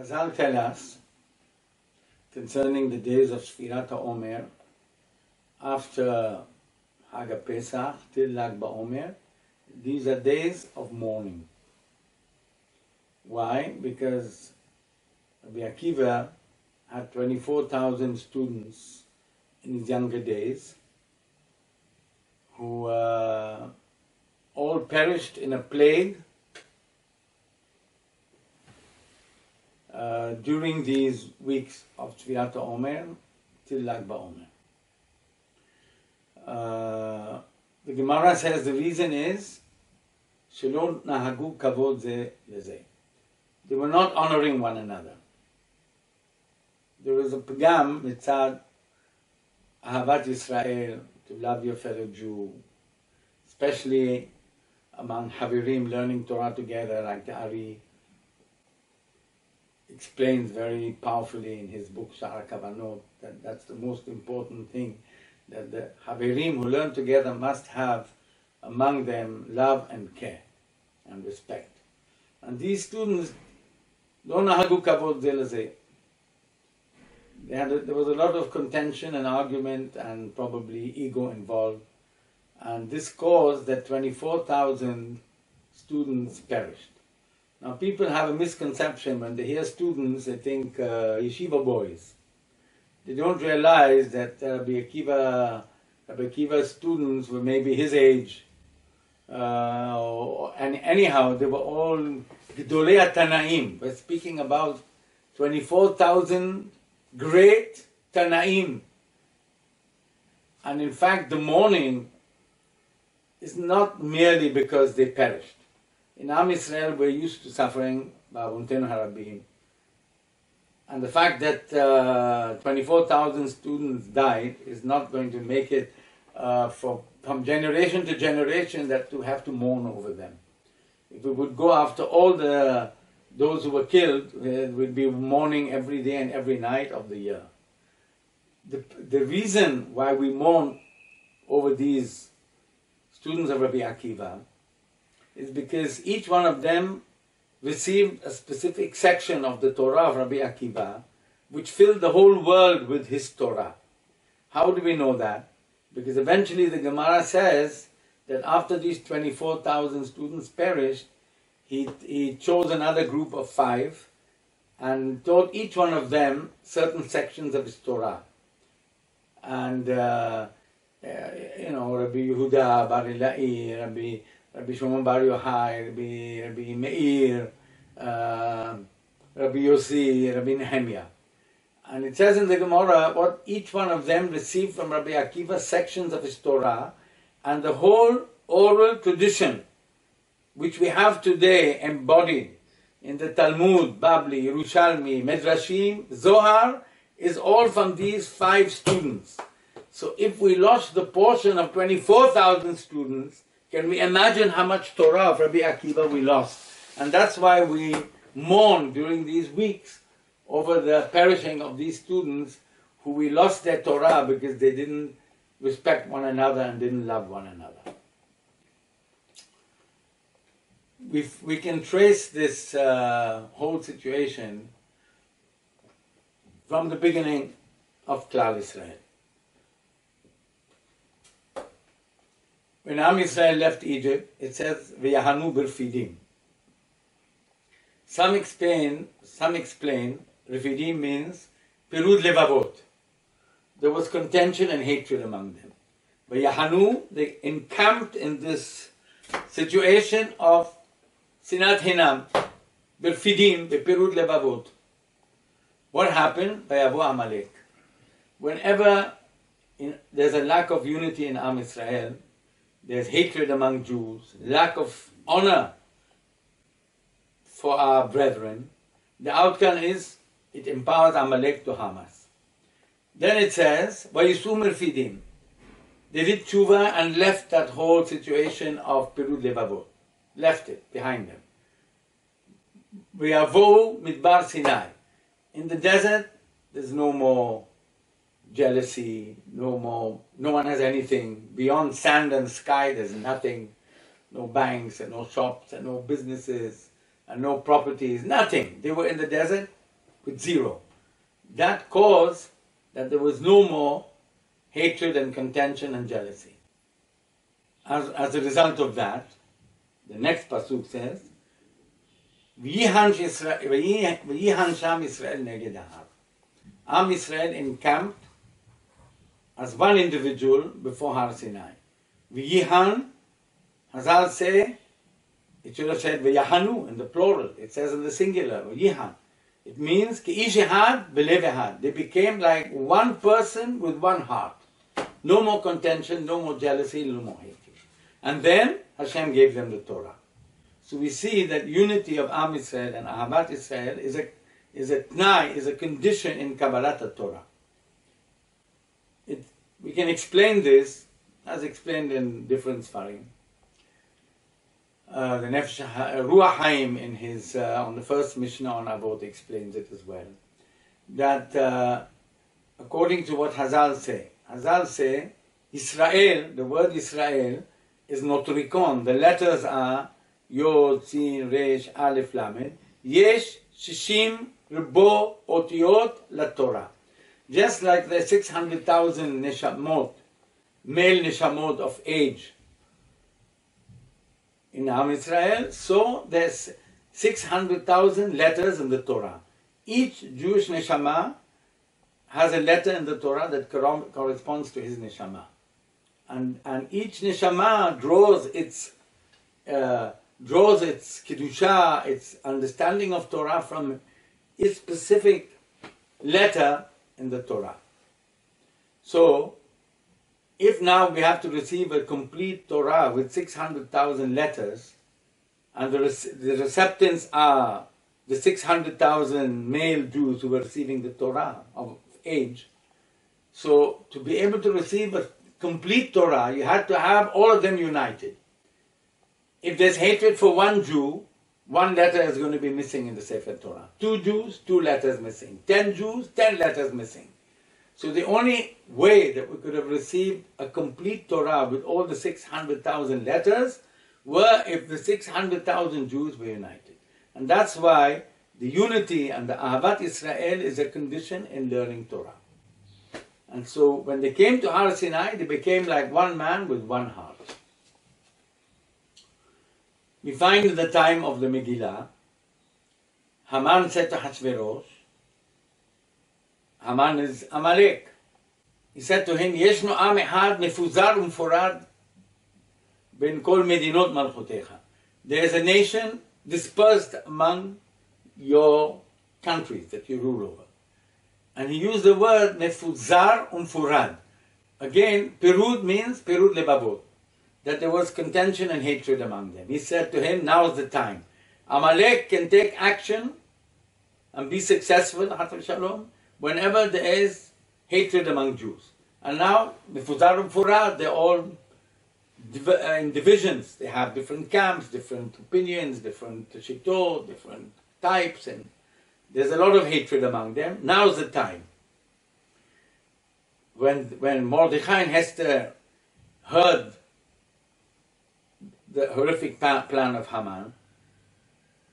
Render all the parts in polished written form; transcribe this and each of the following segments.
Chazal tell us concerning the days of Sfirat HaOmer after Hag Pesach till Lag BaOmer, these are days of mourning. Why? Because Rabbi Akiva had 24,000 students in his younger days who all perished in a plague during these weeks of Sfirat HaOmer till Lag BaOmer. The Gemara says the reason is Shelo nahagu kavod ze leze. They were not honoring one another. There was a pagam mitzad Ahavat Yisrael, to love your fellow Jew, especially among Havirim learning Torah together, like the Ari explains very powerfully in his book Sha'ar Kavanot, that that's the most important thing, that the Havirim who learn together must have among them love and care and respect. And these students, lo nahagu kavod ze leze. There was a lot of contention and argument and probably ego involved, and this caused that 24,000 students perished. Now people have a misconception when they hear students, they think yeshiva boys. They don't realize that Rabbi Akiva's students were maybe his age, and anyhow they were all Gedolei Tanaim. We're speaking about 24,000 great Tanaim. And in fact the mourning is not merely because they perished. In Am Yisrael we're used to suffering, Ba'avuntenu Harabim. And the fact that 24,000 students died is not going to make it from generation to generation that to have to mourn over them. If we would go after all those who were killed, we'd be mourning every day and every night of the year. The reason why we mourn over these students of Rabbi Akiva is because each one of them received a specific section of the Torah of Rabbi Akiva, which filled the whole world with his Torah. How do we know that? Because eventually the Gemara says that after these 24,000 students perished, he chose another group of 5 and taught each one of them certain sections of his Torah. And Rabbi Yehuda Bar Ilai, Rabbi Shimon Bar Yochai, Rabbi Meir, Rabbi Yossi, Rabbi Nehemiah. And it says in the Gemara what each one of them received from Rabbi Akiva sections of his Torah, and the whole oral tradition which we have today embodied in the Talmud, Babli, Yerushalmi, Medrashim, Zohar, is all from these 5 students. So if we lost the portion of 24,000 students, can we imagine how much Torah of Rabbi Akiva we lost? And that's why we mourn during these weeks over the perishing of these students who we lost their Torah because they didn't respect one another and didn't love one another. We can trace this whole situation from the beginning of Klal Yisrael. When Am Yisrael left Egypt, it says, "V'yahanu b'refidim." Some explain, refidim means pirud levavot. There was contention and hatred among them. V'yahanu, they encamped in this situation of sinat hinam, b'refidim, b'pirud levavot. What happened? V'yavo Amalek. Whenever there's a lack of unity in Am Yisrael, there's hatred among Jews, lack of honor for our brethren, the outcome is it empowers Amalek to Hamas. Then it says, Vayisum Refidim. They did tshuva and left that whole situation of Pirud Levavot. Left it behind them. V'yavo Midbar Sinai. In the desert, there's no more jealousy, no one has anything. Beyond sand and sky, there's nothing. No banks and no shops and no businesses and no properties, nothing. They were in the desert with 0. That caused that there was no more hatred and contention and jealousy. As a result of that, the next pasuk says, "V'yihan Sham Yisrael neged Ahab." Am Yisrael encamped as one individual before Har Sinai. V'yihan, Hazal say, it should have said V'yahanu in the plural. It says in the singular, V'yihan. It means Ki'ish Ehad B'lev Ehad. They became like one person with one heart. No more contention, no more jealousy, no more hatred. And then Hashem gave them the Torah. So we see that unity of Am Yisrael and Ahavat Yisrael is a t'nai, is a condition in Kabbalat Torah. We can explain this as explained in different Sfarim. The Nefesh Ruach Haim in his on the first Mishnah on Avot explains it as well. That according to what Hazal say, Israel, the word Israel is notrikon. The letters are Yod, Sin, Resh, Aleph, Lamed. Yesh, Shishim, Rebo, Otiyot, La Torah. Just like the 600,000 neshamot, male neshamot of age in Am Israel, so there's 600,000 letters in the Torah. Each Jewish neshama has a letter in the Torah that corresponds to his neshama. And each neshama draws its kedusha, its understanding of Torah from its specific letter in the Torah. So, if now we have to receive a complete Torah with 600,000 letters, and the receptants are the 600,000 male Jews who were receiving the Torah of age, so to be able to receive a complete Torah, you had to have all of them united. If there's hatred for one Jew, one letter is going to be missing in the Sefer Torah. 2 Jews, 2 letters missing. 10 Jews, 10 letters missing. So the only way that we could have received a complete Torah with all the 600,000 letters were if the 600,000 Jews were united. And that's why the unity and the Ahavat Israel is a condition in learning Torah. And so when they came to Har Sinai, they became like one man with one heart. We find in the time of the Megillah, Haman said to Hashverosh, Haman is Amalek. He said to him, Yeshno am echad mefuzar umforad ben kol medinot malchutecha. There is a nation dispersed among your countries that you rule over. And he used the word mefuzar umforad. Again, Perud means Perud lebavot, that there was contention and hatred among them. He said to him, now is the time. Amalek can take action and be successful, Hatar Shalom, whenever there is hatred among Jews. And now, Mefuzar Furad, they're all in divisions. They have different camps, different opinions, different shittot, different types, and there's a lot of hatred among them. Now's the time. When Mordechai and Hester heard the horrific plan of Haman,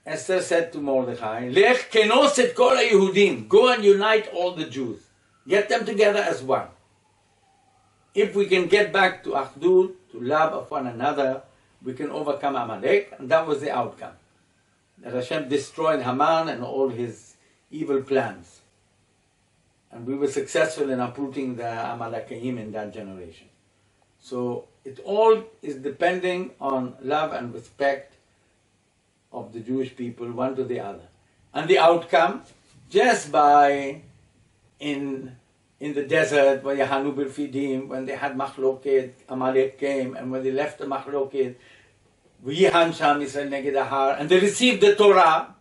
Esther said to Mordechai, Lech kenos et kol ha-Yehudim. Go and unite all the Jews. Get them together as one. If we can get back to Achdut, to love of one another, we can overcome Amalek, and that was the outcome. That Hashem destroyed Haman and all his evil plans. And we were successful in uprooting the Amalekayim in that generation. So it all is depending on love and respect of the Jewish people, one to the other. And the outcome, just by in the desert, where Yahanu Birfidim, when they had Machloket, Amalek came, and when they left the Machloket, V'yihan Sham Yisrael neged Ahar, and they received the Torah.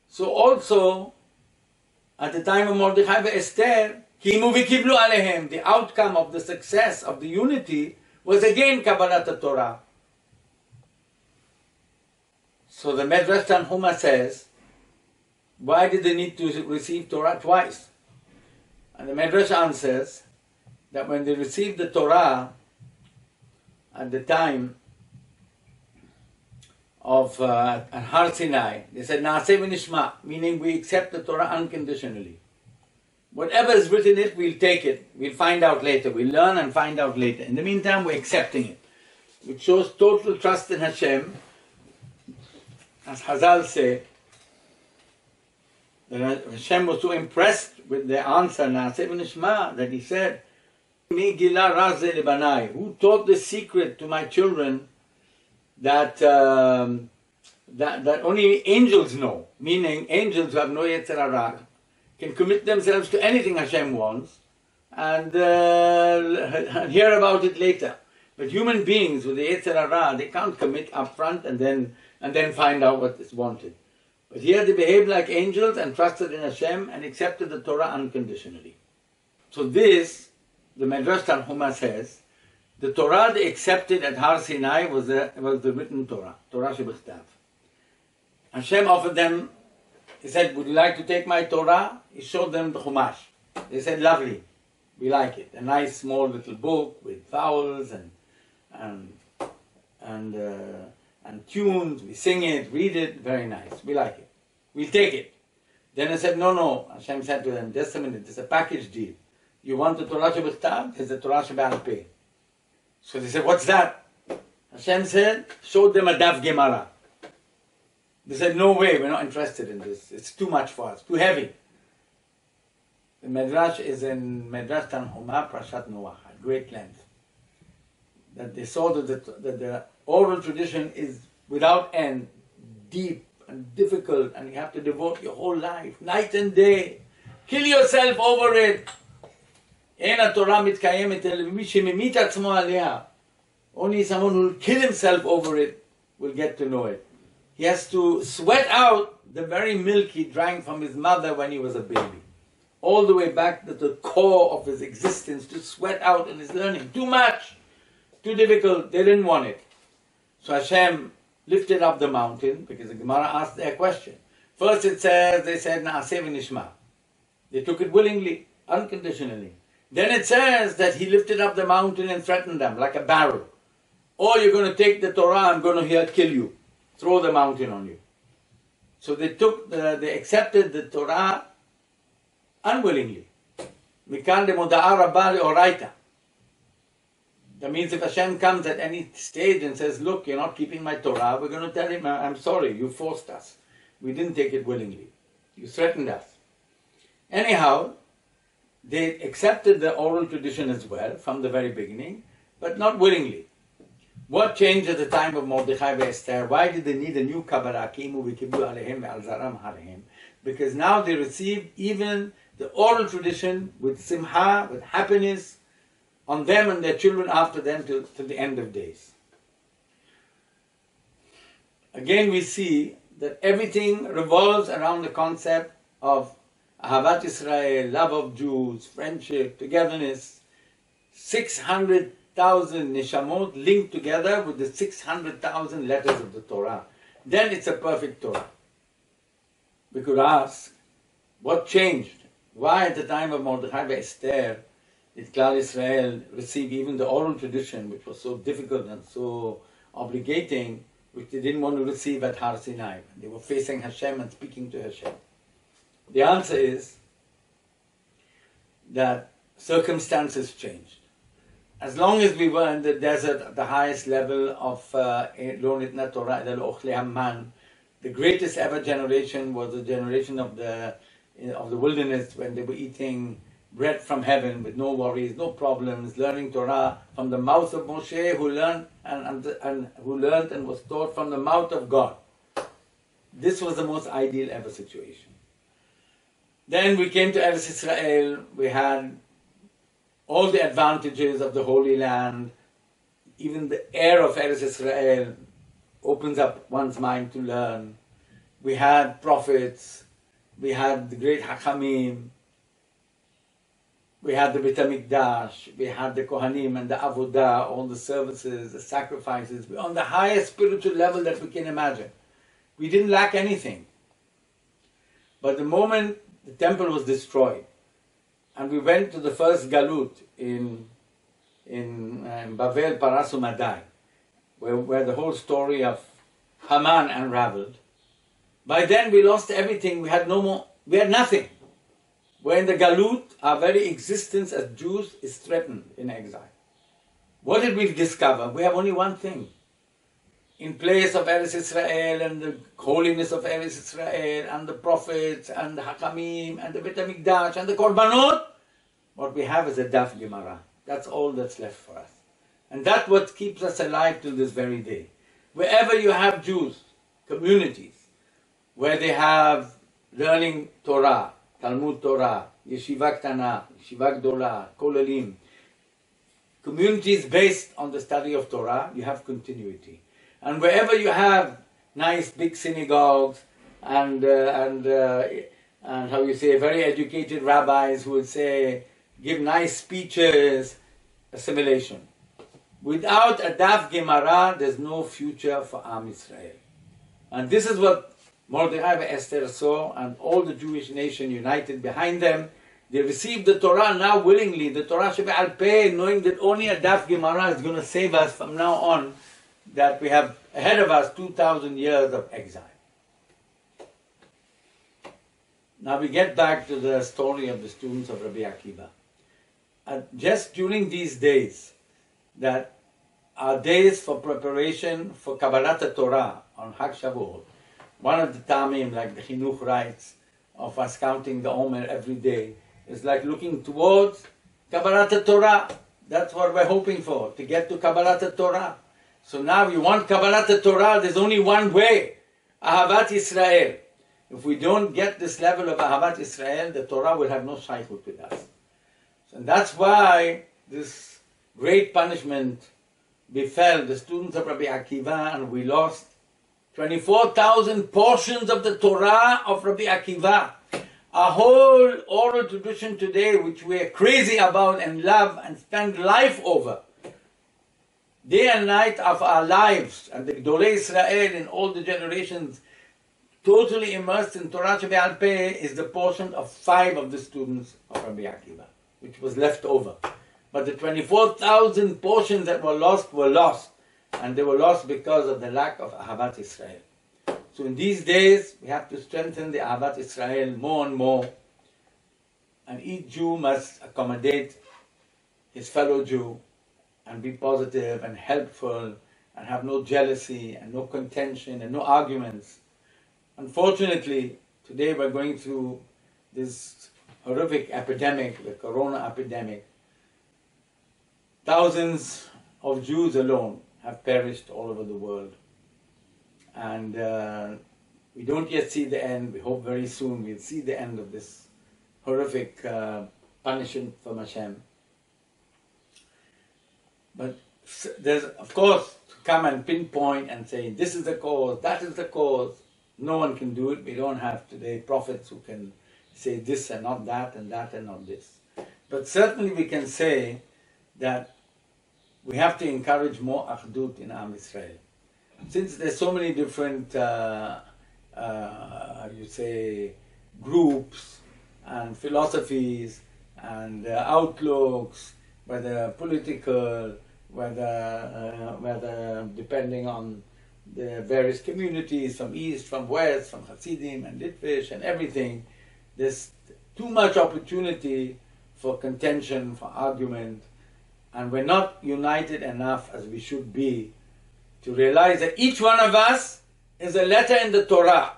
So also, at the time of Mordechai and Esther, Kimu v'kiblu alehem, the outcome of the success of the unity was again Kabbalat Torah. So the Medrash Tanhuma says, why did they need to receive Torah twice? And the Medrash answers that when they received the Torah at the time at Har Sinai, they said, Naaseh v'nishma, meaning we accept the Torah unconditionally. Whatever is written in it, we'll take it. We'll find out later. We'll learn and find out later. In the meantime, we're accepting it. Which shows total trust in Hashem. As Hazal say, that Hashem was so impressed with the answer, Naaseh v'nishma, that he said, Mi gila razeh lebanai, who taught the secret to my children that that only angels know, meaning angels who have no Yetzer Hara can commit themselves to anything Hashem wants and hear about it later. But human beings with the Yetzer Hara, they can't commit up front and then find out what is wanted. But here they behaved like angels and trusted in Hashem and accepted the Torah unconditionally. So this, the Medrash Tanhuma says, the Torah they accepted at Har Sinai was the written Torah, Torah Shebichtav. Hashem offered them, he said, would you like to take my Torah? He showed them the Chumash. They said, lovely, we like it. A nice small little book with vowels and tunes, we sing it, read it, very nice, we like it. We'll take it. Then I said, no, Hashem said to them, just a minute, it's a package deal. You want the Torah Shebichtav? There's the Torah Shebe'al Peh. So they said, what's that? Hashem said, showed them a Daf Gemara. They said, no way, we're not interested in this. It's too much for us, too heavy. The Medrash is in Medrash Tanhuma, Parashat Noach, at great length. That they saw that the oral tradition is without end, deep and difficult, and you have to devote your whole life, night and day. Kill yourself over it. Only someone who will kill himself over it will get to know it. He has to sweat out the very milk he drank from his mother when he was a baby. All the way back to the core of his existence, to sweat out in his learning. Too much, too difficult, they didn't want it. So Hashem lifted up the mountain, because the Gemara asked their question. First it says, they said, Naaseh v'nishma. They took it willingly, unconditionally. Then it says that he lifted up the mountain and threatened them like a barrel. Or you're going to take the Torah, I'm going to kill you. Throw the mountain on you. So they accepted the Torah unwillingly. Mikan lemoda'a rabba leoraita. That means if Hashem comes at any stage and says, look, you're not keeping my Torah, we're going to tell him, I'm sorry, you forced us. We didn't take it willingly. You threatened us. Anyhow, they accepted the oral tradition as well from the very beginning, but not willingly. What changed at the time of Mordechai and Esther? Why did they need a new Kabbalah? Because now they received even the oral tradition with simha, with happiness on them and their children after them to the end of days. Again we see that everything revolves around the concept of Ahavat Israel, love of Jews, friendship, togetherness. 600,000 neshamot linked together with the 600,000 letters of the Torah. Then it's a perfect Torah. We could ask, what changed? Why at the time of Mordechai and Esther did Klal Israel receive even the oral tradition, which was so difficult and so obligating, which they didn't want to receive at Har Sinai? They were facing Hashem and speaking to Hashem. The answer is that circumstances changed. As long as we were in the desert at the highest level of Lo Nitna Torah El Ochle Hamman, the greatest ever generation was the generation of the wilderness, when they were eating bread from heaven with no worries, no problems, learning Torah from the mouth of Moshe, who learned and was taught from the mouth of God. This was the most ideal ever situation. Then we came to Eretz Israel. We had all the advantages of the Holy Land. Even the air of Eretz Israel opens up one's mind to learn. We had prophets. We had the great Hachamim. We had the Beit HaMikdash. We had the Kohanim and the Avodah, all the services, the sacrifices. We're on the highest spiritual level that we can imagine. We didn't lack anything. But the moment the temple was destroyed, and we went to the first Galut in Bavel Parasu Madai, where the whole story of Haman unraveled, by then we lost everything. We had nothing. We're in the Galut, our very existence as Jews is threatened in exile. What did we discover? We have only one thing. In place of Eretz Israel and the holiness of Eretz Israel and the prophets and the Hakamim and the Bet HaMikdash and the Korbanot, what we have is a Daf Gemara. That's all that's left for us. And that's what keeps us alive till this very day. Wherever you have Jews, communities, where they have learning Torah, Talmud Torah, Yeshiva Ktana, Yeshiva Gdola, Kolelim, communities based on the study of Torah, you have continuity. And wherever you have nice big synagogues and how you say, very educated rabbis who would say, give nice speeches, assimilation. Without a Daf Gemara, there's no future for Am Israel. And this is what Mordechai and Esther saw, and all the Jewish nation united behind them. They received the Torah now willingly, the Torah Shebe'al Peh, knowing that only a Daf Gemara is going to save us from now on, that we have ahead of us 2,000 years of exile. Now we get back to the story of the students of Rabbi Akiva. Just during these days, that are days for preparation for Kabbalat Torah on Hag Shavuot. One of the Tamim, like the Chinuch writes, of us counting the Omer every day, is like looking towards Kabbalat Torah. That's what we're hoping for, to get to Kabbalat Torah. So now you want Kabbalat Torah, there's only one way, Ahavat Israel. If we don't get this level of Ahavat Israel, the Torah will have no shaykhut with us. And that's why this great punishment befell the students of Rabbi Akiva, and we lost 24,000 portions of the Torah of Rabbi Akiva. A whole oral tradition today which we are crazy about and love and spend life over. Day and night of our lives, and the Gdolei Israel in all the generations, totally immersed in Torah Shebe'al Peh, is the portion of 5 of the students of Rabbi Akiva, which was left over. But the 24,000 portions that were lost, and they were lost because of the lack of Ahavat Israel. So in these days, we have to strengthen the Ahavat Israel more and more, and each Jew must accommodate his fellow Jew, and be positive and helpful, and have no jealousy, and no contention, and no arguments. Unfortunately, today we're going through this horrific epidemic, the Corona epidemic. Thousands of Jews alone have perished all over the world. And we don't yet see the end. We hope very soon we'll see the end of this horrific punishment from Hashem. But there's, of course, to come and pinpoint and say, this is the cause, that is the cause. No one can do it. We don't have today prophets who can say this and not that and not this. But certainly we can say that we have to encourage more Achdut in Am Israel. Since there's so many different, groups and philosophies and outlooks, whether political, whether depending on the various communities from east, from west, from Hasidim and Litvish and everything, there's too much opportunity for contention, for argument, and we're not united enough as we should be to realize that each one of us is a letter in the Torah.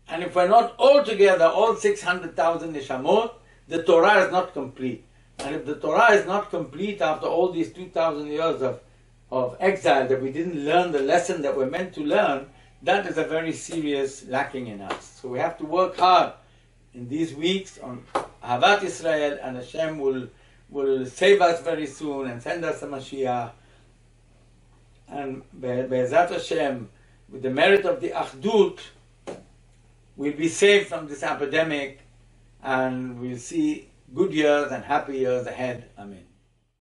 And if we're not all together, all 600,000 neshamot, the Torah is not complete. And if the Torah is not complete after all these 2,000 years of exile, that we didn't learn the lesson that we're meant to learn, that is a very serious lacking in us. So we have to work hard in these weeks on Ahavat Israel, and Hashem will save us very soon and send us a Mashiach. And Be'ezat Hashem, with the merit of the Achdut, we'll be saved from this epidemic, and we'll see good years and happy years ahead. Amen.